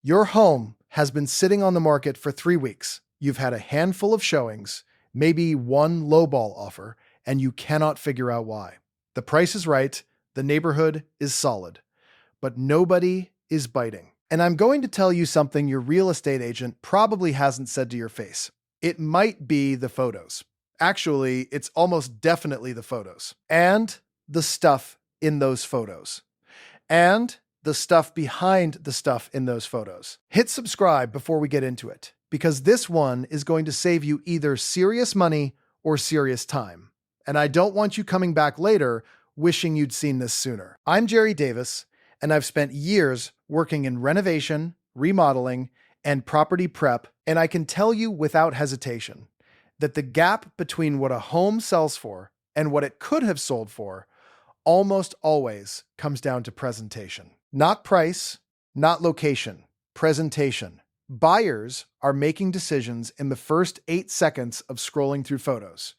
Your home has been sitting on the market for 3 weeks. You've had a handful of showings, maybe one lowball offer, and you cannot figure out why. The price is right, the neighborhood is solid, but nobody is biting. And I'm going to tell you something your real estate agent probably hasn't said to your face. It might be the photos. Actually, it's almost definitely the photos. And the stuff in those photos. And the stuff behind the stuff in those photos. Hit subscribe before we get into it, because this one is going to save you either serious money or serious time. And I don't want you coming back later wishing you'd seen this sooner. I'm Jerry Davis, and I've spent years working in renovation, remodeling, and property prep, and I can tell you without hesitation that the gap between what a home sells for and what it could have sold for almost always comes down to presentation. Not price, not location, presentation. Buyers are making decisions in the first 8 seconds of scrolling through photos.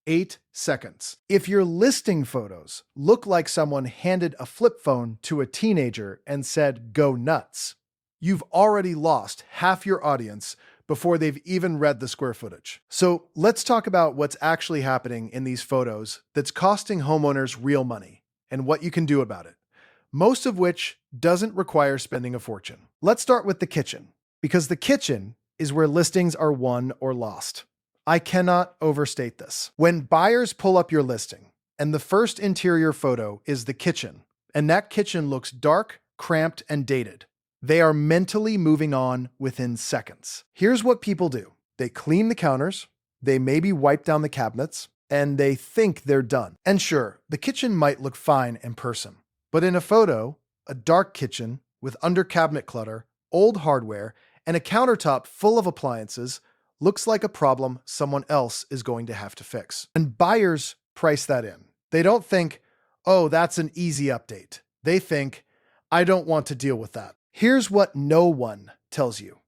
8 seconds. If your listing photos look like someone handed a flip phone to a teenager and said, "Go nuts," you've already lost half your audience before they've even read the square footage. So let's talk about what's actually happening in these photos that's costing homeowners real money and what you can do about it, most of which doesn't require spending a fortune. Let's start with the kitchen, because the kitchen is where listings are won or lost. I cannot overstate this. When buyers pull up your listing and the first interior photo is the kitchen, and that kitchen looks dark, cramped, and dated, they are mentally moving on within seconds. Here's what people do. They clean the counters, they maybe wipe down the cabinets, and they think they're done. And sure, the kitchen might look fine in person, but in a photo, a dark kitchen with under-cabinet clutter, old hardware, and a countertop full of appliances looks like a problem someone else is going to have to fix. And buyers price that in. They don't think, "Oh, that's an easy update." They think, "I don't want to deal with that." Here's what no one tells you.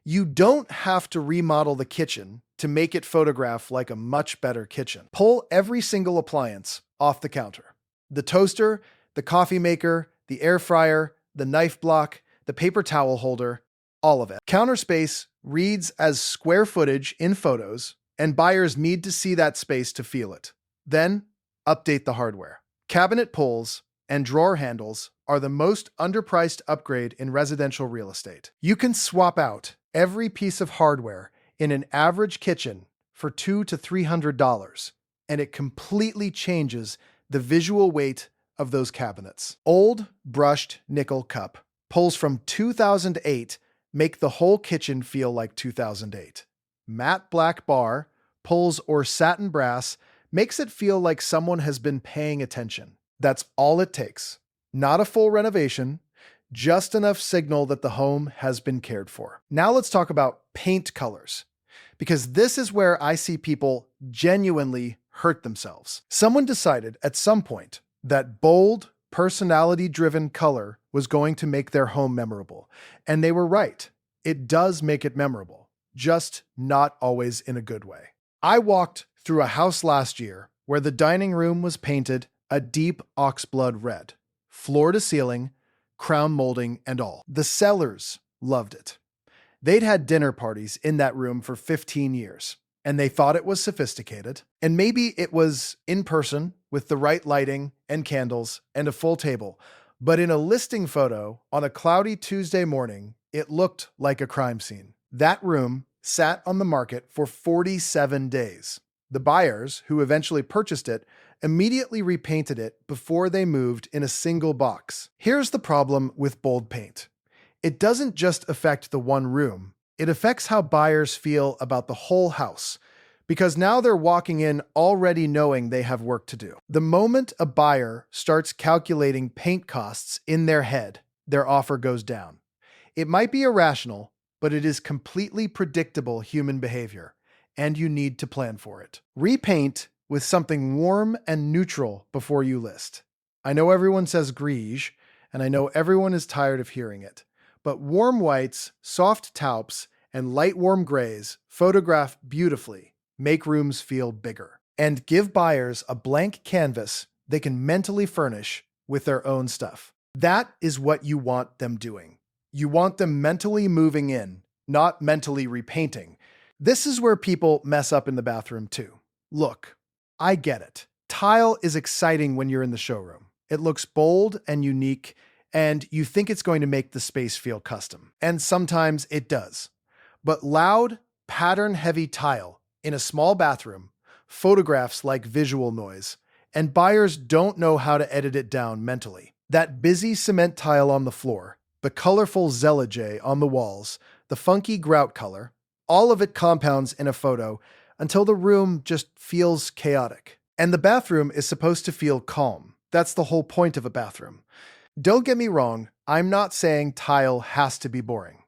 You don't have to remodel the kitchen to make it photograph like a much better kitchen. Pull every single appliance off the counter. The toaster, the coffee maker, the air fryer, the knife block, the paper towel holder, all of it. Counter space reads as square footage in photos, and buyers need to see that space to feel it. Then, update the hardware. Cabinet pulls and drawer handles are the most underpriced upgrade in residential real estate. You can swap out every piece of hardware in an average kitchen for $200 to $300, and it completely changes the visual weight of those cabinets. Old brushed nickel cup pulls from 2008 make the whole kitchen feel like 2008. Matte black bar, pulls, or satin brass makes it feel like someone has been paying attention. That's all it takes. Not a full renovation, just enough signal that the home has been cared for. Now let's talk about paint colors, because this is where I see people genuinely hurt themselves. Someone decided at some point that bold, personality-driven color was going to make their home memorable. And they were right. It does make it memorable, just not always in a good way. I walked through a house last year where the dining room was painted a deep oxblood red, floor to ceiling, crown molding, and all. The sellers loved it. They'd had dinner parties in that room for 15 years, and they thought it was sophisticated. And maybe it was in person with the right lighting and candles and a full table. But in a listing photo on a cloudy Tuesday morning, it looked like a crime scene. That room sat on the market for 47 days. The buyers, who eventually purchased it, immediately repainted it before they moved in a single box. Here's the problem with bold paint. It doesn't just affect the one room, it affects how buyers feel about the whole house, because now they're walking in already knowing they have work to do. The moment a buyer starts calculating paint costs in their head, their offer goes down. It might be irrational, but it is completely predictable human behavior, and you need to plan for it. Repaint with something warm and neutral before you list. I know everyone says greige, and I know everyone is tired of hearing it, but warm whites, soft taupes, and light warm grays photograph beautifully, make rooms feel bigger, and give buyers a blank canvas they can mentally furnish with their own stuff. That is what you want them doing. You want them mentally moving in, not mentally repainting. This is where people mess up in the bathroom too. Look, I get it. Tile is exciting when you're in the showroom. It looks bold and unique, and you think it's going to make the space feel custom. And sometimes it does. But loud, pattern-heavy tile in a small bathroom photographs like visual noise, and buyers don't know how to edit it down mentally. That busy cement tile on the floor, the colorful zellige on the walls, the funky grout color, all of it compounds in a photo until the room just feels chaotic. And the bathroom is supposed to feel calm. That's the whole point of a bathroom. Don't get me wrong, I'm not saying tile has to be boring.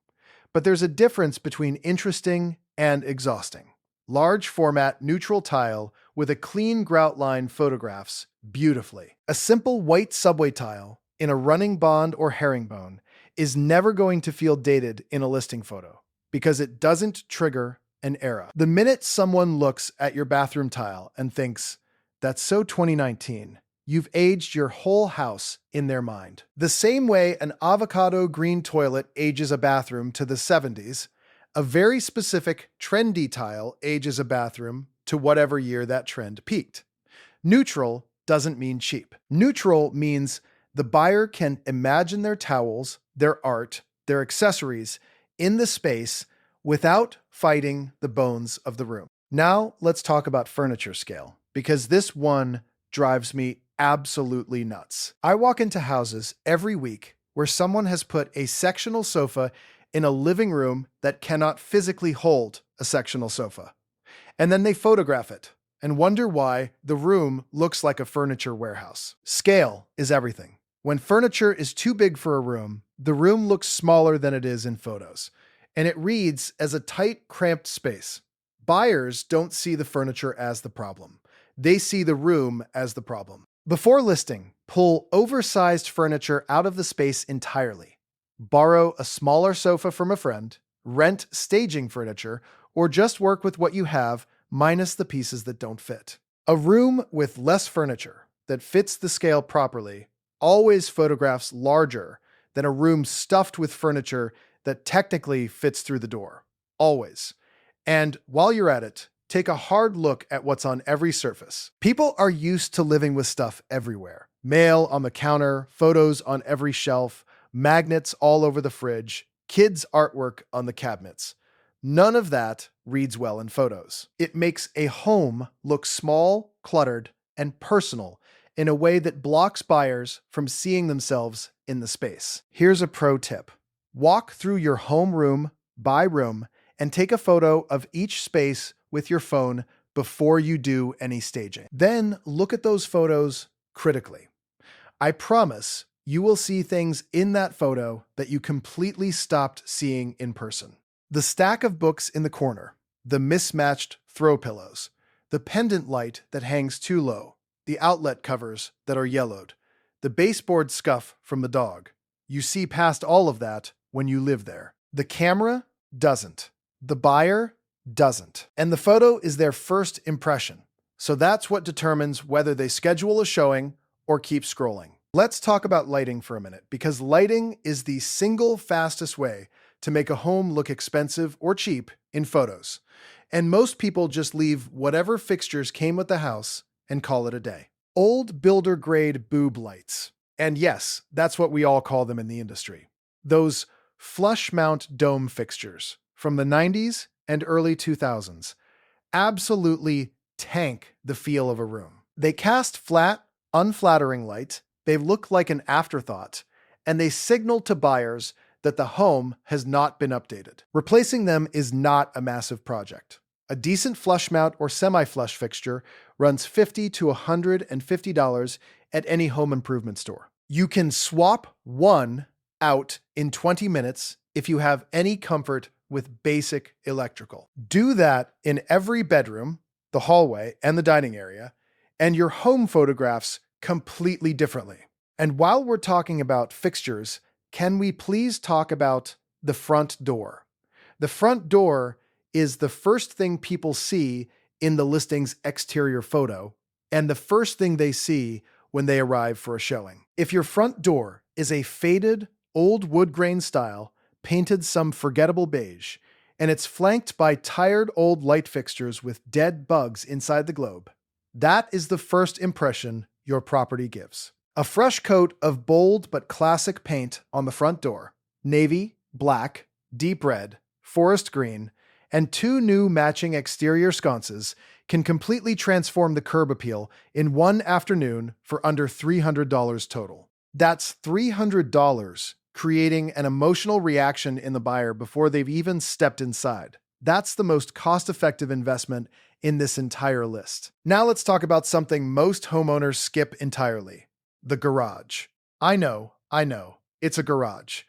But there's a difference between interesting and exhausting. Large format neutral tile with a clean grout line photographs beautifully. A simple white subway tile in a running bond or herringbone is never going to feel dated in a listing photo because it doesn't trigger an era. The minute someone looks at your bathroom tile and thinks, "That's so 2019, you've aged your whole house in their mind. The same way an avocado green toilet ages a bathroom to the 70s, a very specific trendy tile ages a bathroom to whatever year that trend peaked. Neutral doesn't mean cheap. Neutral means the buyer can imagine their towels, their art, their accessories in the space without fighting the bones of the room. Now let's talk about furniture scale, because this one drives me absolutely nuts. I walk into houses every week where someone has put a sectional sofa in a living room that cannot physically hold a sectional sofa. And then they photograph it and wonder why the room looks like a furniture warehouse. Scale is everything. When furniture is too big for a room, the room looks smaller than it is in photos, and it reads as a tight, cramped space. Buyers don't see the furniture as the problem. They see the room as the problem. Before listing, pull oversized furniture out of the space entirely. Borrow a smaller sofa from a friend, rent staging furniture, or just work with what you have minus the pieces that don't fit. A room with less furniture that fits the scale properly always photographs larger than a room stuffed with furniture that technically fits through the door. Always. And while you're at it, take a hard look at what's on every surface. People are used to living with stuff everywhere. Mail on the counter, photos on every shelf, magnets all over the fridge, kids' artwork on the cabinets. None of that reads well in photos. It makes a home look small, cluttered, and personal in a way that blocks buyers from seeing themselves in the space. Here's a pro tip. Walk through your home room by room and take a photo of each space with your phone before you do any staging. Then look at those photos critically. I promise you will see things in that photo that you completely stopped seeing in person. The stack of books in the corner, the mismatched throw pillows, the pendant light that hangs too low, the outlet covers that are yellowed, the baseboard scuff from the dog. You see past all of that when you live there. The camera doesn't. The buyer doesn't. And the photo is their first impression. So that's what determines whether they schedule a showing or keep scrolling. Let's talk about lighting for a minute, because lighting is the single fastest way to make a home look expensive or cheap in photos. And most people just leave whatever fixtures came with the house and call it a day. Old builder-grade boob lights. And yes, that's what we all call them in the industry. Those flush mount dome fixtures from the 90s and early 2000s absolutely tank the feel of a room. They cast flat, unflattering light, they look like an afterthought, and they signal to buyers that the home has not been updated. Replacing them is not a massive project. A decent flush mount or semi-flush fixture runs $50 to $150 at any home improvement store. You can swap one out in 20 minutes if you have any comfort with basic electrical. Do that in every bedroom, the hallway, and the dining area, and your home photographs completely differently. And while we're talking about fixtures, can we please talk about the front door? The front door is the first thing people see in the listing's exterior photo, and the first thing they see when they arrive for a showing. If your front door is a faded, old wood grain style, painted some forgettable beige, and it's flanked by tired old light fixtures with dead bugs inside the globe. That is the first impression your property gives. A fresh coat of bold but classic paint on the front door, navy, black, deep red, forest green, and two new matching exterior sconces can completely transform the curb appeal in one afternoon for under $300 total. That's $300, creating an emotional reaction in the buyer before they've even stepped inside. That's the most cost-effective investment in this entire list. Now let's talk about something most homeowners skip entirely: the garage. I know, it's a garage.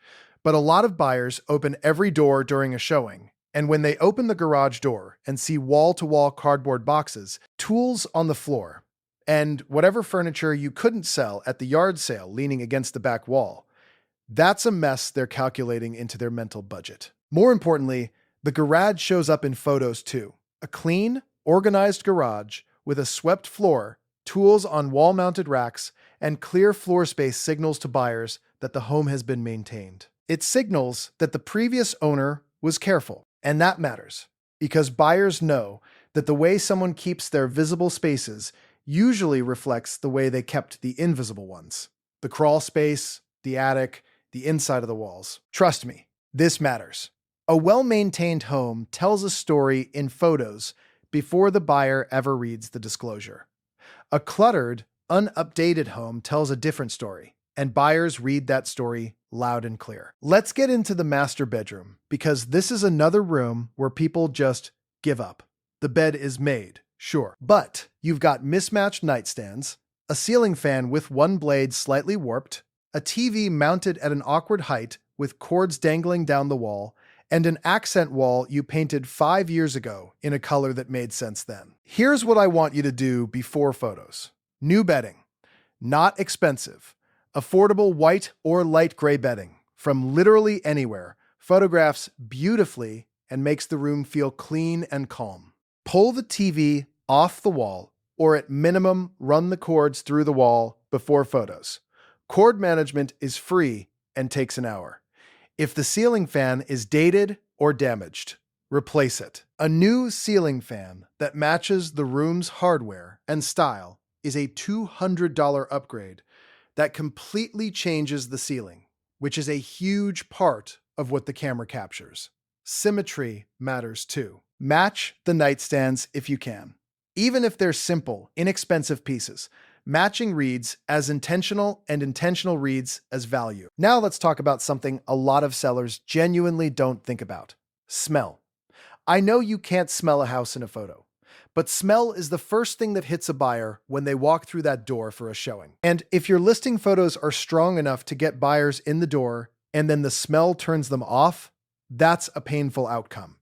But a lot of buyers open every door during a showing, and when they open the garage door and see wall-to-wall cardboard boxes, tools on the floor, and whatever furniture you couldn't sell at the yard sale leaning against the back wall, that's a mess they're calculating into their mental budget. More importantly, the garage shows up in photos too. A clean, organized garage with a swept floor, tools on wall-mounted racks, and clear floor space signals to buyers that the home has been maintained. It signals that the previous owner was careful, and that matters, because buyers know that the way someone keeps their visible spaces usually reflects the way they kept the invisible ones. The crawl space, the attic, the inside of the walls. Trust me, this matters. A well-maintained home tells a story in photos before the buyer ever reads the disclosure. A cluttered, unupdated home tells a different story, and buyers read that story loud and clear. Let's get into the master bedroom, because this is another room where people just give up. The bed is made, sure, but you've got mismatched nightstands, a ceiling fan with one blade slightly warped, a TV mounted at an awkward height with cords dangling down the wall, and an accent wall you painted 5 years ago in a color that made sense then. Here's what I want you to do before photos. New bedding. Not expensive. Affordable white or light gray bedding from literally anywhere photographs beautifully and makes the room feel clean and calm. Pull the TV off the wall, or at minimum run the cords through the wall before photos. Cord management is free and takes an hour. If the ceiling fan is dated or damaged, replace it. A new ceiling fan that matches the room's hardware and style is a $200 upgrade that completely changes the ceiling, which is a huge part of what the camera captures. Symmetry matters too. Match the nightstands if you can. Even if they're simple, inexpensive pieces, matching reads as intentional and intentional reads as value. Now let's talk about something a lot of sellers genuinely don't think about: smell. I know you can't smell a house in a photo, but smell is the first thing that hits a buyer when they walk through that door for a showing. And if your listing photos are strong enough to get buyers in the door and then the smell turns them off, that's a painful outcome.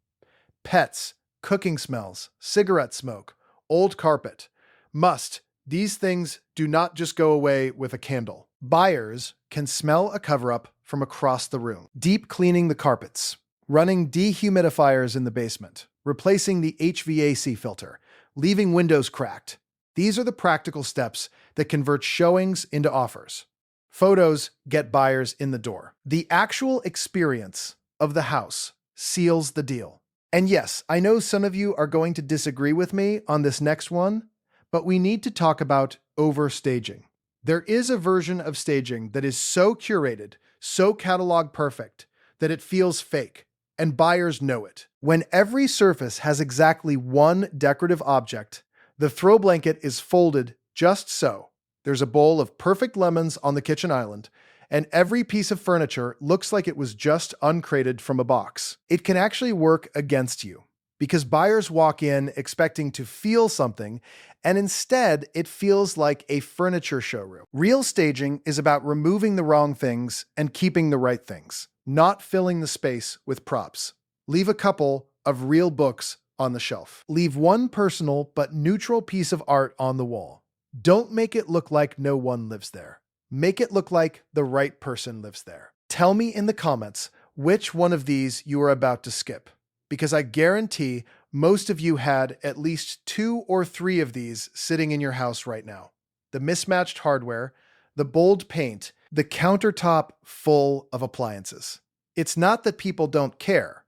Pets, cooking smells, cigarette smoke, old carpet, must. These things do not just go away with a candle. Buyers can smell a cover-up from across the room. Deep cleaning the carpets, running dehumidifiers in the basement, replacing the HVAC filter, leaving windows cracked. These are the practical steps that convert showings into offers. Photos get buyers in the door. The actual experience of the house seals the deal. And yes, I know some of you are going to disagree with me on this next one, but we need to talk about overstaging. There is a version of staging that is so curated, so catalog perfect, that it feels fake, and buyers know it. When every surface has exactly one decorative object, the throw blanket is folded just so. There's a bowl of perfect lemons on the kitchen island, and every piece of furniture looks like it was just uncrated from a box. It can actually work against you, because buyers walk in expecting to feel something, and instead it feels like a furniture showroom. Real staging is about removing the wrong things and keeping the right things, not filling the space with props. Leave a couple of real books on the shelf. Leave one personal but neutral piece of art on the wall. Don't make it look like no one lives there. Make it look like the right person lives there. Tell me in the comments which one of these you are about to skip, because I guarantee most of you had at least 2 or 3 of these sitting in your house right now. The mismatched hardware, the bold paint, The countertop full of appliances. It's not that people don't care,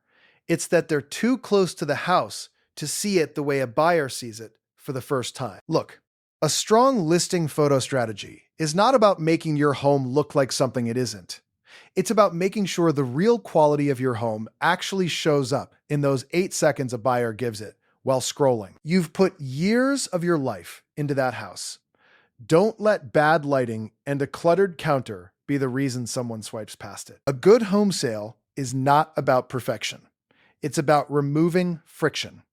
it's that they're too close to the house to see it the way a buyer sees it for the first time. Look, a strong listing photo strategy is not about making your home look like something it isn't. It's about making sure the real quality of your home actually shows up in those 8 seconds a buyer gives it while scrolling. You've put years of your life into that house. Don't let bad lighting and a cluttered counter be the reason someone swipes past it. A good home sale is not about perfection. It's about removing friction.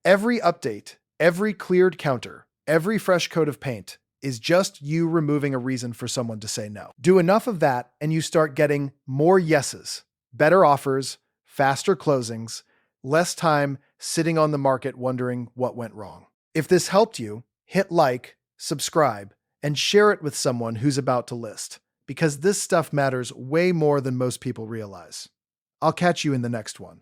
Every update, every cleared counter, every fresh coat of paint is just you removing a reason for someone to say no. Do enough of that and you start getting more yeses, better offers, faster closings, less time sitting on the market wondering what went wrong. If this helped you, hit like, subscribe, and share it with someone who's about to list, because this stuff matters way more than most people realize. I'll catch you in the next one.